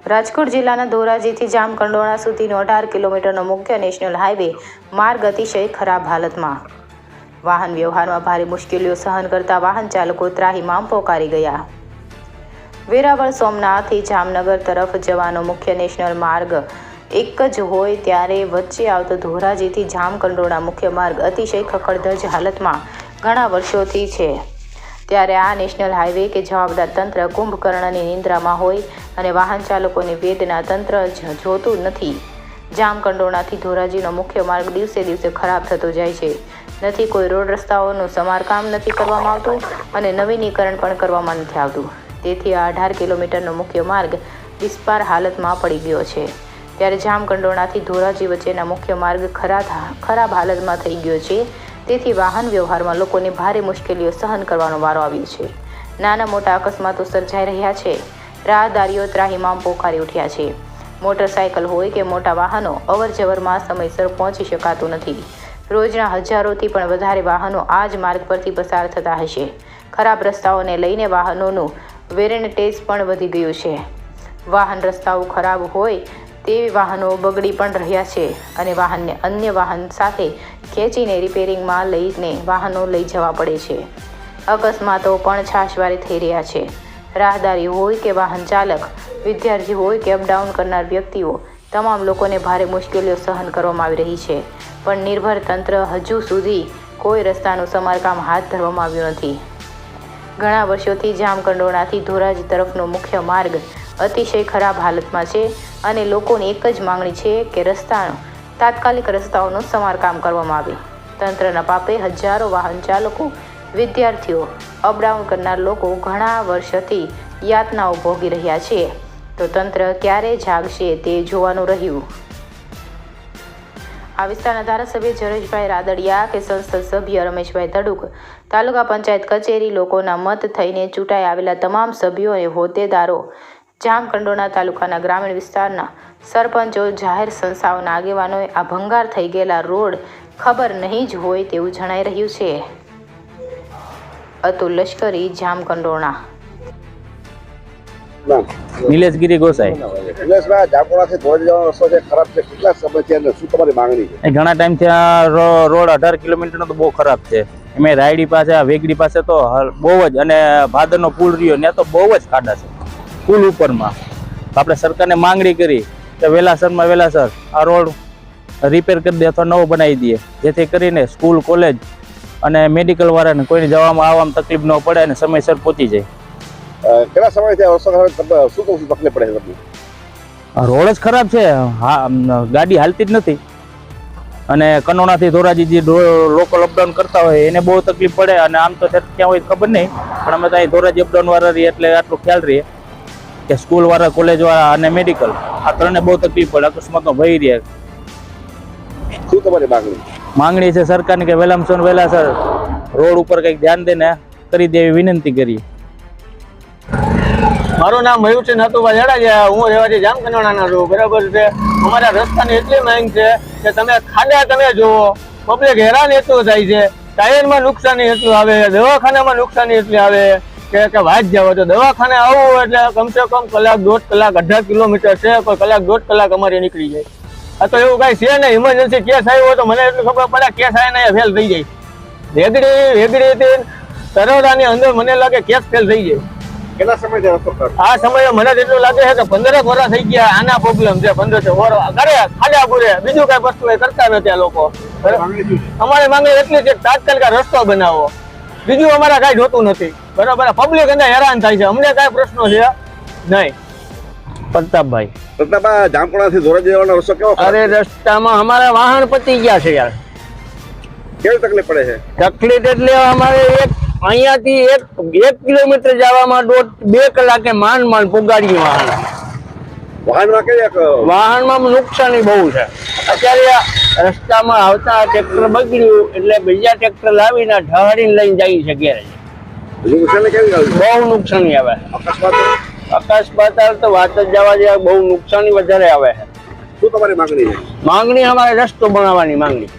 રાજકોટ જિલ્લાના ધોરાજીથી જામકંડોરણા સુધીનો 18 કિલોમીટરનો મુખ્ય નેશનલ હાઈવે માર્ગ અતિશય ખરાબ હાલતમાં. વાહન વ્યવહારમાં ભારે મુશ્કેલીઓ સહન કરતા વાહન ચાલકો ત્રાહિમામ પોકારી ગયા. વેરાવળ સોમનાથથી જામનગર તરફ જવાનો મુખ્ય નેશનલ માર્ગ એક જ હોય ત્યારે વચ્ચે આવતો ધોરાજીથી જામકંડોરણા મુખ્ય માર્ગ અતિશય ખખડધજ હાલતમાં ઘણા વર્ષોથી છે. ત્યારે આ નેશનલ હાઈવે કે જવાબદાર તંત્ર કુંભકર્ણની નિંદ્રામાં હોય અને વાહન ચાલકોની વેદના તંત્ર જોતું નથી. જામકંડોરણાથી ધોરાજીનો મુખ્ય માર્ગ દિવસે દિવસે ખરાબ થતો જાય છે. નથી કોઈ રોડ રસ્તાઓનું સમારકામ નથી કરવામાં આવતું અને નવીનીકરણ પણ કરવામાં નથી આવતું. તેથી આ 18 કિલોમીટરનો મુખ્ય માર્ગ વિસ્પાર હાલતમાં પડી ગયો છે. ત્યારે જામકંડોરણાથી ધોરાજી વચ્ચેના મુખ્ય માર્ગ ખરાબ હાલતમાં થઈ ગયો છે. તેથી વાહન વ્યવહારમાં લોકોને ભારે મુશ્કેલીઓ સહન કરવાનો વારો આવ્યો છે. નાના મોટા અકસ્માતો સર્જાઈ રહ્યા છે. રાહદારીઓ ત્રાહિમામ પોકારી ઉઠ્યા છે. મોટરસાયકલ હોય કે મોટા વાહનો અવરજવરમાં સમયસર પહોંચી શકાતું નથી. રોજના હજારોથી પણ વધારે વાહનો આ જ માર્ગ પરથી પસાર થતા હશે. ખરાબ રસ્તાઓને લઈને વાહનોનું વેરેન્ટેજ પણ વધી ગયું છે. વાહન રસ્તાઓ ખરાબ હોય તેવી વાહનો બગડી પણ રહ્યા છે અને વાહનને અન્ય વાહન સાથે ખેંચીને રિપેરિંગમાં લઈને વાહનો લઈ જવા પડે છે. અકસ્માતો પણ છાશવારે થઈ રહ્યા છે. રાહદારી હોય કે વાહન ચાલક, વિદ્યાર્થી હોય કે અપડાઉન કરનાર વ્યક્તિઓ, તમામ લોકોને ભારે મુશ્કેલીઓ સહન કરવામાં આવી રહી છે. પણ નિર્ભર તંત્ર હજુ સુધી કોઈ રસ્તાનું સમારકામ હાથ ધરવામાં આવ્યું નથી. ઘણા વર્ષોથી જામકંડોરણાથી ધોરાજી તરફનો મુખ્ય માર્ગ અતિશય ખરાબ હાલતમાં છે અને લોકોની એક જ માંગણી છે કે તાત્કાલિક રસ્તાઓનું સમારકામ કરવામાં આવે. તંત્રના પાપે હજારો વાહન ચાલકો, વિદ્યાર્થીઓ, અપડાઉન કરનાર લોકો ઘણા વર્ષોથી યાતનાઓ ભોગી રહ્યા છે. તો તંત્ર ક્યારે જાગશે તે જોવાનું રહ્યું. આ વિસ્તારના ધારાસભ્ય જરેશભાઈ રાદડિયા કે સંસદ સભ્ય રમેશભાઈ ધડુક, તાલુકા પંચાયત કચેરી, લોકોના મત થઈને ચૂંટાઈ આવેલા તમામ સભ્યો અને હોદ્દેદારો, જામકંડોરણા તાલુકાના ગ્રામીણ વિસ્તારના સરપંચો, જાહેર સંસ્થાઓના આગેવાનોએ આ ભંગાર થઈ ગયેલા રોડ ખબર નહીં જ હોય તેવું જણાઈ રહ્યું છે. અતુલ લશ્કરી, જામકંડોરણા. નિલેશગીરી ગોસાઈ. નિલેશભાઈ, જામકંડોરણાથી ધોરાજી જવાનો રસ્તો છે, ખરાબ છે. કેટલા સમયથી અને શું તમારી માંગણી છે? ઘણા ટાઈમથી આ રોડ 18 કિલોમીટરનો તો બહુ ખરાબ છે. એમાં રાયડી પાસે, વેગડી પાસે તો બહુ જ, અને ભાદરનો પુલ રહ્યો ત્યાં તો બહુ જ ખાડા છે પુલ ઉપરમાં. આપણે સરકારને માંગણી કરી કે વહેલાસરમાં વહેલાસર આ રોડ રિપેર કરી દે અથવા નવો બનાવી દે, જેથી કરીને સ્કૂલ, કોલેજ અને મેડિકલ વાળાને કોઈને જવામાં આવવામાં તકલીફ ન પડે અને સમયસર પહોંચી જાય. કેટલા સમયથી રસ્તો ખરાબ, શું તકલીફ પડે છે તમને? રોડ જ ખરાબ છે. ગાડી હાલતી જ નથી અને કંડોરણાથી ધોરાજી જે લોકલ અપડાઉન કરતા હોય એને બહુ તકલીફ પડે. અને આમ તો ક્યાં હોય ખબર નહીં, પણ અમે તો અહીં ધોરાજી અપડાઉન વાળા રહીએ એટલે આટલું ખ્યાલ રહીએ કે સ્કૂલ વાળા, કોલેજ વાળા અને મેડિકલ, આ ત્રણે બહુ તકલીફ પડે. અકસ્માતનો ભય રહે. શું તમારી માંગણી? માંગણી છે સરકારની કે વહેલામાં વહેલાસર રોડ ઉપર કંઈક ધ્યાન દઈને કરી દે એવી વિનંતી કરીએ. મારું નામ મયુરસિંહ નતુભાઈ જડાજા. હું રહેવાથી જામકંડોરણાના છું. બરાબર છે. અમારા રસ્તાની એટલી માંગ છે કે તમે ખાડા તમે જુઓ, પબ્લિક હેરાન એટલું થાય છે. ટાયરમાં નુકસાની એટલું આવે, દવાખાનામાં નુકસાની એટલી આવે કે વાત જાવ. તો દવાખાને આવવું એટલે કમસે કમ કલાક, 1.5 કલાક, 18 કિલોમીટર છે, કોઈ કલાક, 1.5 કલાક અમારે નીકળી જાય. આ તો એવું કાંઈ છે નહીં. ઇમરજન્સી કેસ આવ્યો હોય તો મને એટલું ખબર પડે, કેસ આવીને ફેલ થઈ જાય. વેગડીથી તરોડાની અંદર મને લાગે કેસ ફેલ થઈ જાય. કેટલા સમયથી રસ્તો ખરાબ? આ સમયે મને એટલું લાગે છે કે 15 વર્ષ થઈ ગયા. આના પ્રોબ્લેમ છે. 15 વર્ષ કરે ખાડા પૂરે, બીજું કઈ વસ્તુ કરતા નથી આ લોકો. અમારી માંગણી એટલી છે તાત્કાલિક રસ્તો બનાવો, બીજું અમારે કઈ જોતું નથી. બરાબર. પબ્લિક અંદર હેરાન થાય છે, અમને કઈ પ્રશ્નો છે નહીં. પ્રતાપભાઈ. પ્રતાપભાઈ, જામકંડોરણાથી ધોરાજી જવાનો રસ્તો કેવો? અરે રસ્તામાં અમારા વાહન પતી ગયા છે યાર. કેવી તકલીફ પડે છે? તકલીફ એટલે અમારે અહીંયાથી એક કિલોમીટર જવામાં 2 કલાકે માંડ પુગાડી વાહન. વાહનમાં નુકસાની બહુ છે. અત્યારે રસ્તામાં આવતા ટ્રેક્ટર બગડ્યું એટલે બીજા ટ્રેક્ટર લાવીને ઢાળીને લઈને જાય છે ઘેર. બહુ નુકસાની આવે. અકસ્માત તો વાત જ જવા દે, બહુ નુકસાની વધારે આવે છે. શું તમારી માંગણી છે? માંગણી અમારે રસ્તો બનાવવાની માંગણી.